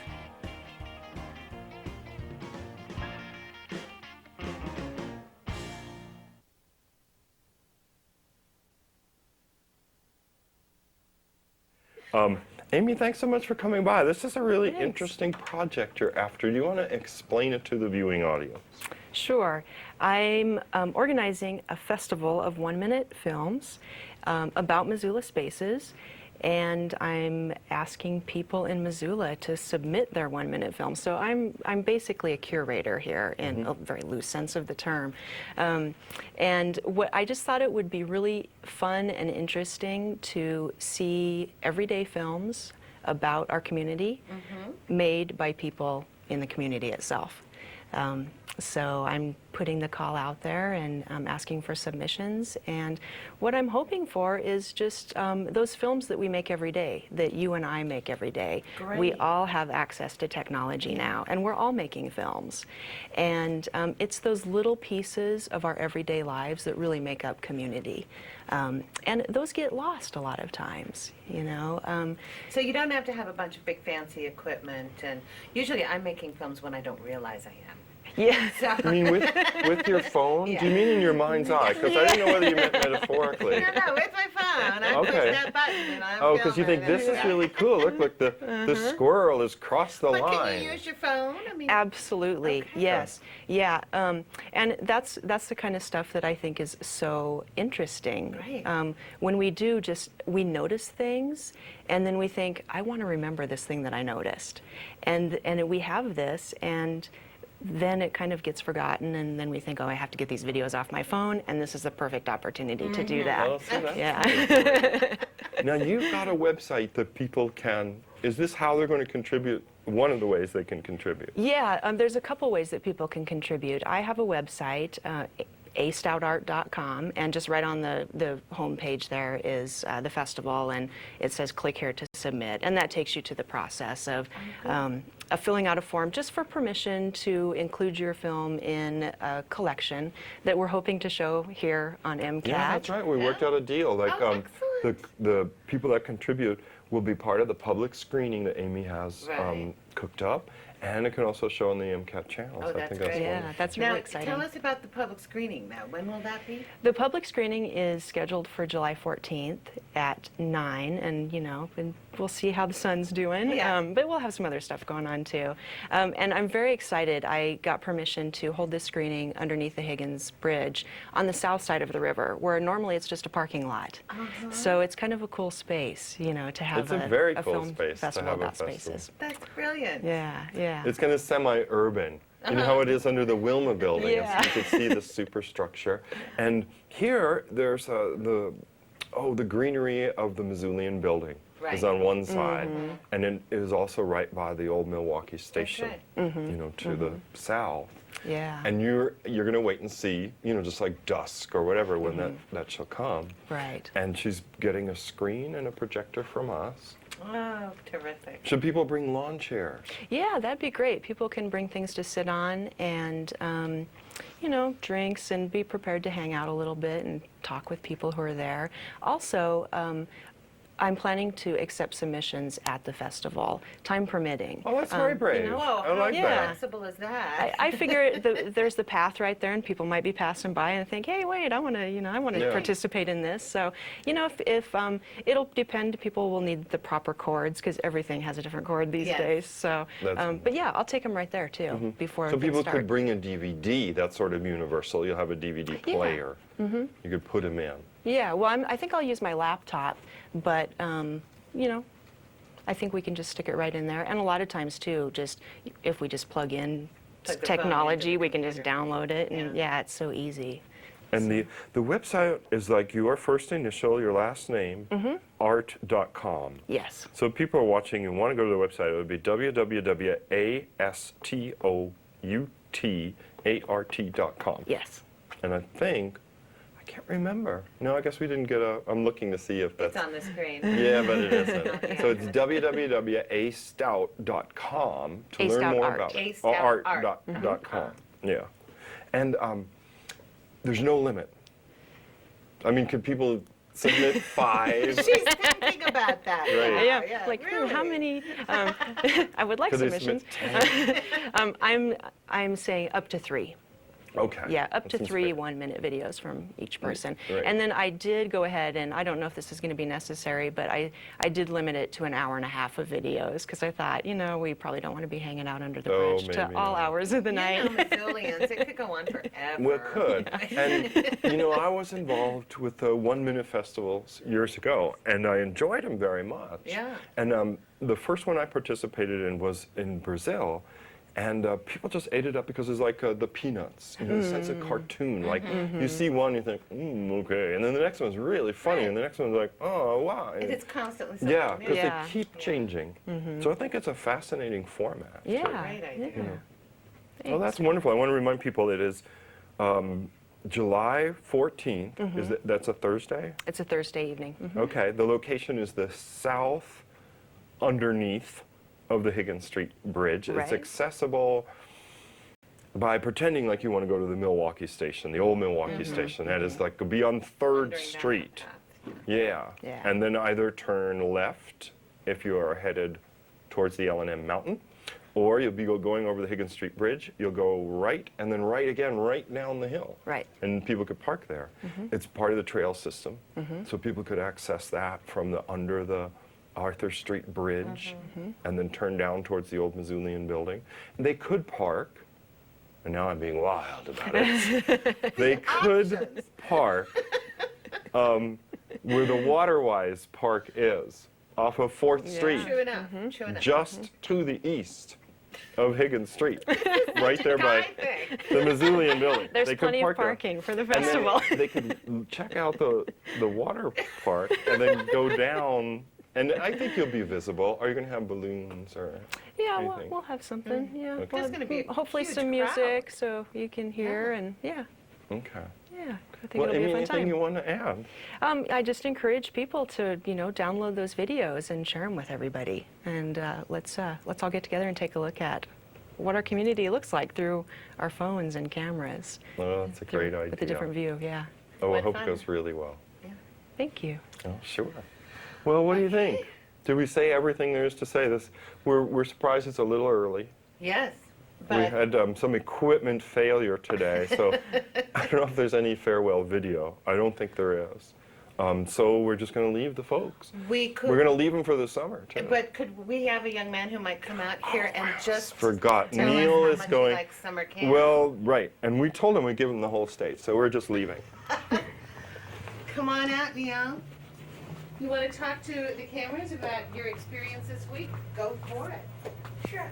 Amy, thanks so much for coming by. This is a really interesting project you're after. Do you want to explain it to the viewing audience? Sure. I'm organizing a festival of 1-minute films about Missoula spaces, and I'm asking people in Missoula to submit their 1-minute films. So I'm basically a curator here in a very loose sense of the term. And I just thought it would be really fun and interesting to see everyday films about our community made by people in the community itself. So I'm putting the call out there and asking for submissions, and what I'm hoping for is just those films that we make every day, that you and I make every day. Great. We all have access to technology now, and we're all making films. And it's those little pieces of our everyday lives that really make up community. And those get lost a lot of times, you know. So you don't have to have a bunch of big fancy equipment, and usually I'm making films when I don't realize I am. Yeah. So. You mean with your phone? Yeah. Do you mean in your mind's eye? Because I didn't know whether you meant metaphorically. No, with my phone. I push that button and I'm Oh, because you think this is really cool. Look, the squirrel has crossed the but line. Can you use your phone? I mean, absolutely, yes, yeah, and that's the kind of stuff that I think is so interesting. Right. When we do, we notice things, and then we think, I want to remember this thing that I noticed, and we have this, and then it kind of gets forgotten, and then we think, oh, I have to get these videos off my phone, and this is the perfect opportunity to do that. Well, see, that's yeah. Now, you've got a website that people can, is this how they're going to contribute? One of the ways they can contribute? Yeah, there's a couple ways that people can contribute. I have a website, astoutart.com, and just right on the home page there is the festival, and it says click here to submit, and that takes you to the process of filling out a form just for permission to include your film in a collection that we're hoping to show here on MCAT. Yeah, that's right. We worked out a deal. Like the people that contribute will be part of the public screening that Amy has cooked up. And it can also show on the MCAT channel. Oh, so I think that's great. Yeah, that's now, really exciting. Tell us about the public screening now. When will that be? The public screening is scheduled for July 14th at 9, and and we'll see how the sun's doing. Yeah. But we'll have some other stuff going on too. And I'm very excited. I got permission to hold this screening underneath the Higgins Bridge on the south side of the river, where normally it's just a parking lot. So it's kind of a cool space, to have it's a very cool film space festival to have about spaces. That's brilliant. Yeah, yeah. It's kind of semi-urban. You know how it is under the Wilma building. Yeah. You can see the superstructure. And here, there's the greenery of the Missoulian building is on one side. And it is also right by the old Milwaukee station, to the south. Yeah. And you're going to wait and see, just like dusk or whatever when that shall come. Right. And she's getting a screen and a projector from us. Oh, terrific. Should people bring lawn chairs? Yeah, that'd be great. People can bring things to sit on and, drinks, and be prepared to hang out a little bit and talk with people who are there. Also, I'm planning to accept submissions at the festival, time permitting. Oh, that's very brave. Whoa, I like how that. flexible is that? I figure there's the path right there, and people might be passing by and think, "Hey, wait, I want to participate in this." So, if it'll depend. People will need the proper chords because everything has a different chord these days. So, but yeah, I'll take them right there too before. So people start. could bring a DVD. That's sort of universal. You'll have a DVD player. You could put them in. Yeah, well, I think I'll use my laptop, but I I think we can just stick it right in there. And a lot of times too, just if we just plug in Plug the phone technology, into we can just download it, and Yeah. yeah, it's so easy. And the website is like your first initial, your last name, art.com. Yes. So if people are watching and want to go to the website, it would be www.astoutart.com. Yes. And I think, I can't remember. No, I guess we didn't get a, I'm looking to see if that's. It's on the screen. Yeah, but it isn't. So it's www.astout.com to learn Astout more Art. about it. Astout Art Art. dot com. Yeah. And there's no limit. I mean, could people submit 5? She's thinking about that. Right. now, Yeah, like how many? I would like Could they submissions. submit 10? I'm saying up to 3. Okay. Yeah, up to That seems 3 fair. 1-minute videos from each person. right. And then I did go ahead, and I don't know if this is going to be necessary, but I did limit it to an hour and a half of videos because I thought, you know, we probably don't want to be hanging out under the Oh, bridge to maybe all not. hours of the night. You know, Missoulians, it could go on forever. Well, it could. And, you know, I was involved with the 1-minute festivals years ago, and I enjoyed them very much. Yeah. And the first one I participated in was in Brazil, and people just ate it up because it's like the Peanuts, you know, the sense of cartoon. Like, you see one, you think, okay, and then the next one's really funny, and the next one's like, oh, wow. And it's constantly Yeah, something because new. Yeah. they keep changing. So I think it's a fascinating format. Yeah. Great idea. You know. Well, that's wonderful. I want to remind people it is July 14th. That's a Thursday? It's a Thursday evening. Okay. The location is the south underneath of the Higgins Street Bridge. It's Right. accessible by pretending like you want to go to the Milwaukee station, the old Milwaukee station. That is like be on 3rd Street. Yeah. Yeah. And then either turn left if you are headed towards the L&M Mountain, or you'll be going over the Higgins Street Bridge. You'll go right and then right again, right down the hill. Right. And people could park there. It's part of the trail system, so people could access that from under the Arthur Street Bridge and then turn down towards the old Missoulian building. And they could park, and now I'm being wild about it. They could park where the Waterwise Park is, off of 4th Street, True enough. True enough. just to the east of Higgins Street, right there by thing. the Missoulian building. There's They could plenty of park there. parking for the And then festival. they could check out the water park and then go down. And I think you'll be visible. Are you going to have balloons or Yeah, anything? we'll have something. Yeah, Okay. There's gonna be a hopefully huge some crowd. music so you can hear and yeah, Okay. yeah. I think Well, it'll be a fun anything time. you want to add? I just encourage people to download those videos and share them with everybody, and let's all get together and take a look at what our community looks like through our phones and cameras. Oh, that's a great idea. With a different view, yeah. Oh, I What hope fun. it goes really well. Thank you. Oh, sure. Well, what do you think? Did we say everything there is to say? We're surprised it's a little early. Yes. We But had some equipment failure today, so I don't know if there's any farewell video. I don't think there is. So we're just going to leave the folks. we could. We're going to leave them for the summer, too. But could we have a young man who might come out here and just Forgot. tell Neil us is how much going. he likes summer camp? Well, right. And we told him we'd give him the whole state, so we're just leaving. Come on out, Neil. You want to talk to the cameras about your experience this week? Go for it. Sure.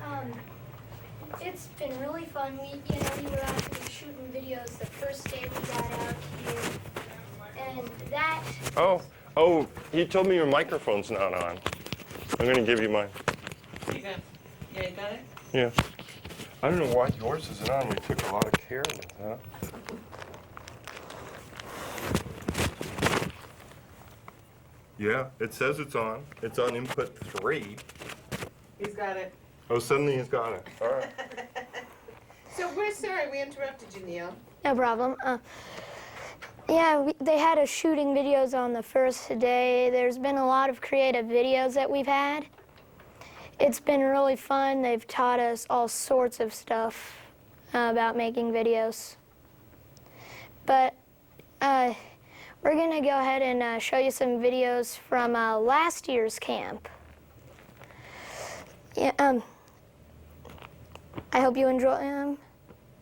It's been really fun. We were actually shooting videos the first day we got out here, and that. Oh, he told me your microphone's not on. I'm going to give you mine. You got it? Yeah. I don't know why yours isn't on. We took a lot of care with that. Yeah, it says it's on. It's on input 3. He's got it. Oh, suddenly he's got it. All right. So we're sorry we interrupted you, Neil. No problem. They had us shooting videos on the first day. There's been a lot of creative videos that we've had. It's been really fun. They've taught us all sorts of stuff about making videos. But we're going to go ahead and show you some videos from last year's camp. Yeah, I hope you enjoy them.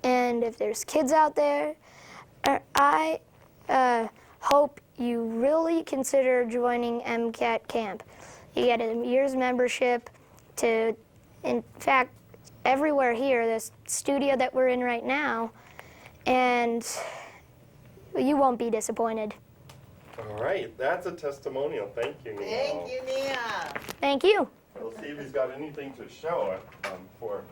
And if there's kids out there, I hope you really consider joining MCAT camp. You get a year's membership to, in fact, everywhere here, this studio that we're in right now, and you won't be disappointed. All right, that's a testimonial. Thank you, Neil. Thank you, Nia. Thank you. We'll see if he's got anything to show for.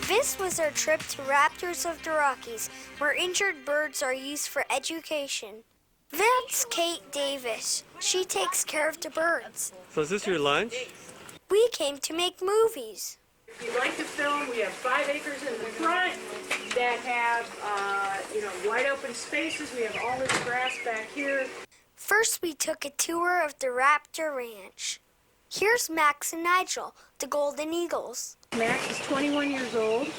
This was our trip to Raptors of the Rockies, where injured birds are used for education. That's Kate Davis. She takes care of the birds. So is this your lunch? We came to make movies. If you'd like to film, we have 5 acres in the front that have, wide open spaces. We have all this grass back here. First, we took a tour of the Raptor Ranch. Here's Max and Nigel, the Golden Eagles. Max is 21 years old.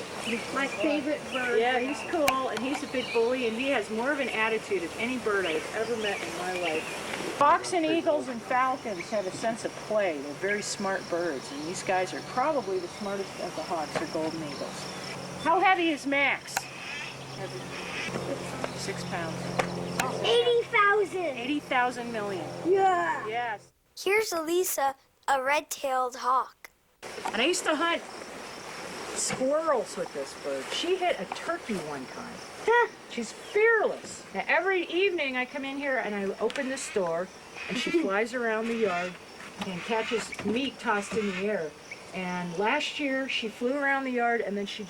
My favorite bird. Yeah, he's cool, and he's a big bully, and he has more of an attitude of any bird I've ever met in my life. Hawks and eagles and falcons have a sense of play. They're very smart birds, and these guys are probably the smartest of the hawks or golden eagles. How heavy is Max? 6 pounds. 80,000. 80,000 million. Yeah. Yes. Here's Elisa, a red-tailed hawk. And I used to hunt squirrels with this bird. She hit a turkey one time. She's fearless. Now, every evening I come in here and I open this door, and she flies around the yard and catches meat tossed in the air. And last year she flew around the yard, and then she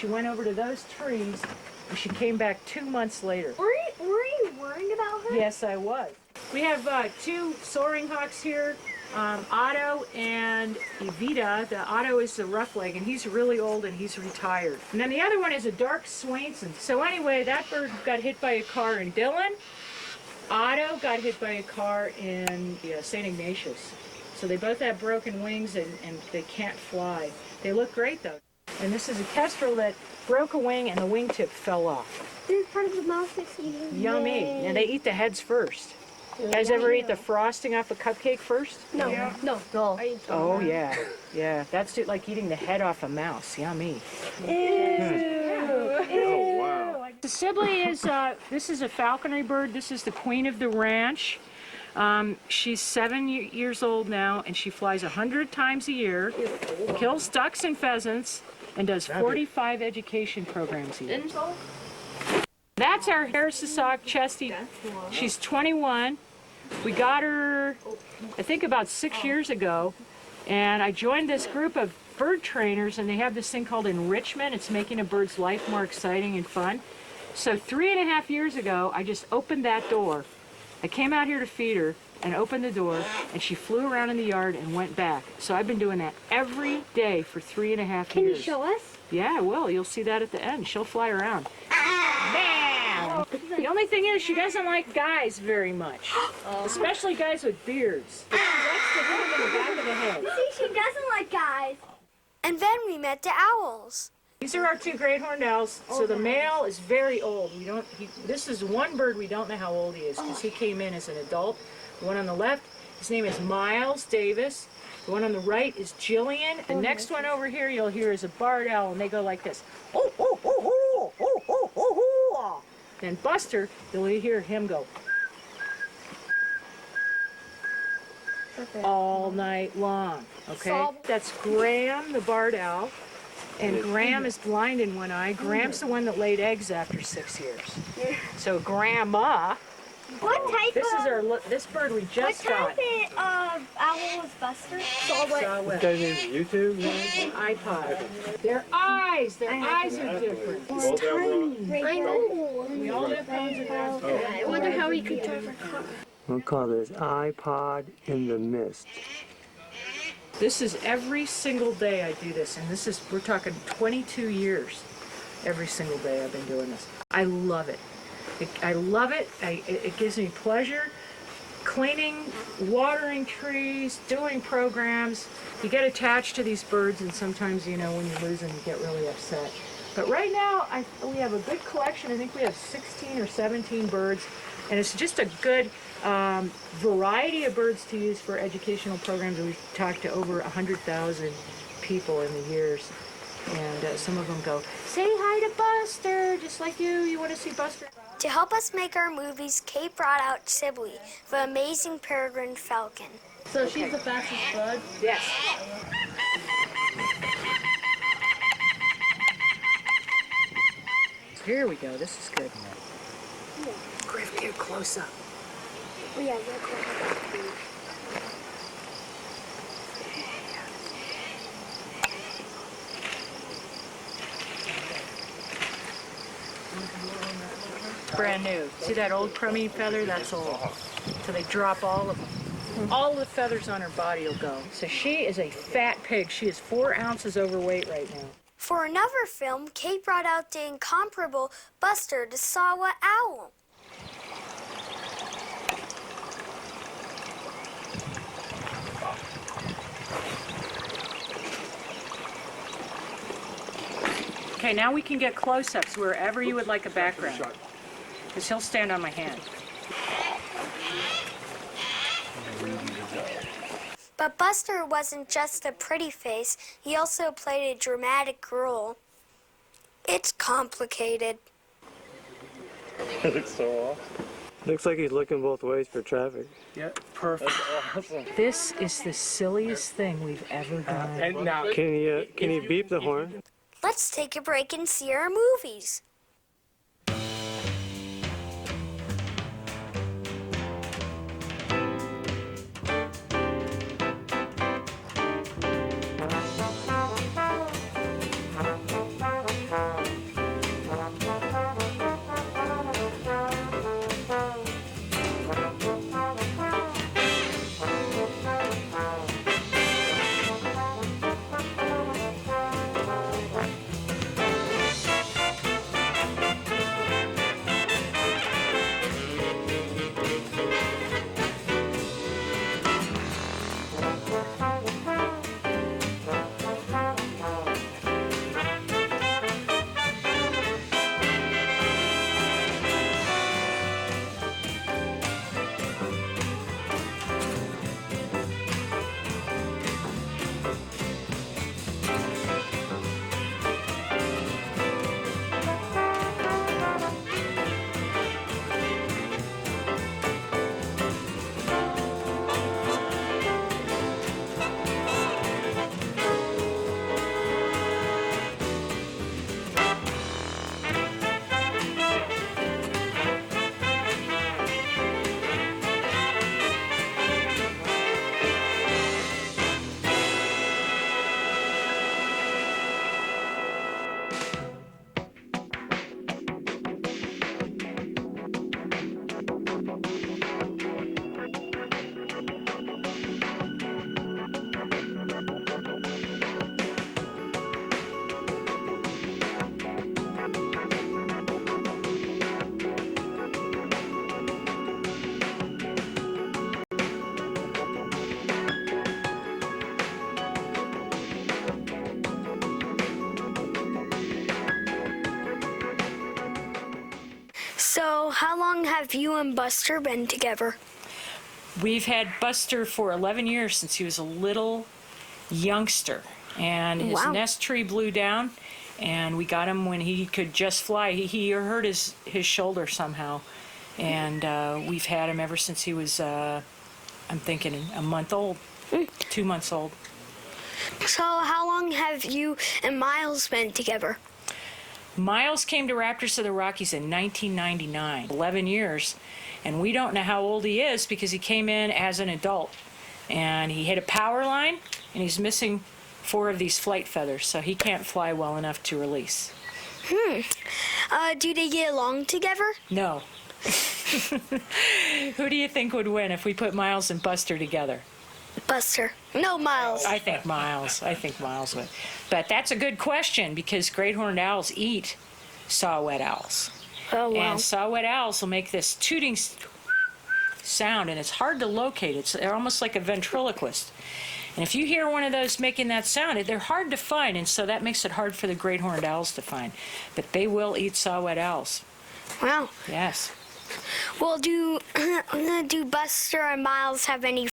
went over to those trees, and she came back 2 months later. Were you worried about her? Yes, I was. We have 2 soaring hawks here, Otto and Evita. The Otto is the roughleg, and he's really old and he's retired. And then the other one is a dark Swainson. So anyway, that bird got hit by a car in Dillon. Otto got hit by a car in St. Ignatius. So they both have broken wings and they can't fly. They look great though. And this is a kestrel that broke a wing and the wingtip fell off. There's part of the mouth that's Yummy. And they eat the heads first. You guys ever eat the frosting off a cupcake first? No. Yeah. No. Oh, yeah. Yeah. That's like eating the head off a mouse. Yummy. Ew. Oh, wow. The Sibley is, this is a falconry bird. This is the queen of the ranch. She's 7 years old now, and she flies 100 times a year, kills ducks and pheasants, and does 45 education programs a year. That's our Harrissasauk Chesty. She's 21. We got her, I think, about 6 years ago, and I joined this group of bird trainers, and they have this thing called enrichment. It's making a bird's life more exciting and fun. So 3.5 years ago, I just opened that door. I came out here to feed her and opened the door, and she flew around in the yard and went back. So I've been doing that every day for 3.5 years. Can you show us? Yeah, I will. You'll see that at the end. She'll fly around. Bam! The only thing is, she doesn't like guys very much, especially guys with beards. She likes to hit them in the back of the head. See, she doesn't like guys. And then we met the owls. These are our 2 great horned owls. So the male is very old. This is one bird we don't know how old he is because he came in as an adult. The one on the left, his name is Miles Davis. The one on the right is Jillian. The next one over here you'll hear is a barred owl, and they go like this. Oh, oh, oh, oh, oh, oh, oh, oh. Then Buster, you'll hear him go all night long. Okay? That's Graham, the barred owl. And Graham is blind in one eye. Graham's the one that laid eggs after 6 years. So Grandma. What type This bird we just got. What type of owl was Buster? Saw-whet. Guys named YouTube? iPod. Their eyes are different. It's tiny. I know. We all have phones and apps. I wonder how he could drive a car. We'll call this iPod in the Mist. This is every single day I do this, and we're talking 22 years. Every single day I've been doing this. I love it. I love it. It gives me pleasure. Cleaning, watering trees, doing programs. You get attached to these birds, and sometimes, when you lose them, you get really upset. But right now, we have a good collection. I think we have 16 or 17 birds, and it's just a good variety of birds to use for educational programs. We've talked to over 100,000 people in the years, and some of them go, "Say hi to Buster," just like you. You want to see Buster? To help us make our movies, Kate brought out Sibley, the amazing peregrine falcon. So she's the fastest bird? Yes. Here we go. This is good. Griff, get close up. Oh, yeah, you're close. Brand new. See that old crummy feather? That's old. So they drop all of them. All the feathers on her body will go. So she is a fat pig. She is 4 ounces overweight right now. For another film, Kate brought out the incomparable Buster the Sawa Owl. Okay, now we can get close-ups wherever you would like a background. Because he'll stand on my hand. But Buster wasn't just a pretty face, he also played a dramatic role. It's complicated. That looks so awesome. Looks like he's looking both ways for traffic. Yep, perfect. That's awesome. This is the silliest thing we've ever done. And now, can he beep the horn? Let's take a break and see our movies. So, how long have you and Buster been together? We've had Buster for 11 years, since he was a little youngster. And his nest tree blew down, and we got him when he could just fly. He hurt his shoulder somehow. And we've had him ever since he was, I'm thinking, a month old, 2 months old. So, how long have you and Miles been together? Miles came to Raptors of the Rockies in 1999, 11 years, and we don't know how old he is because he came in as an adult. And he hit a power line, and he's missing 4 of these flight feathers, so he can't fly well enough to release. Do they get along together? No. Who do you think would win if we put Miles and Buster together? Buster. No, Miles. I think Miles would. But that's a good question, because great horned owls eat saw-whet owls. Oh, wow. And saw-whet owls will make this tooting sound, and it's hard to locate. They're almost like a ventriloquist. And if you hear one of those making that sound, they're hard to find, and so that makes it hard for the great horned owls to find. But they will eat saw-whet owls. Wow. Yes. Well, do Buster and Miles have any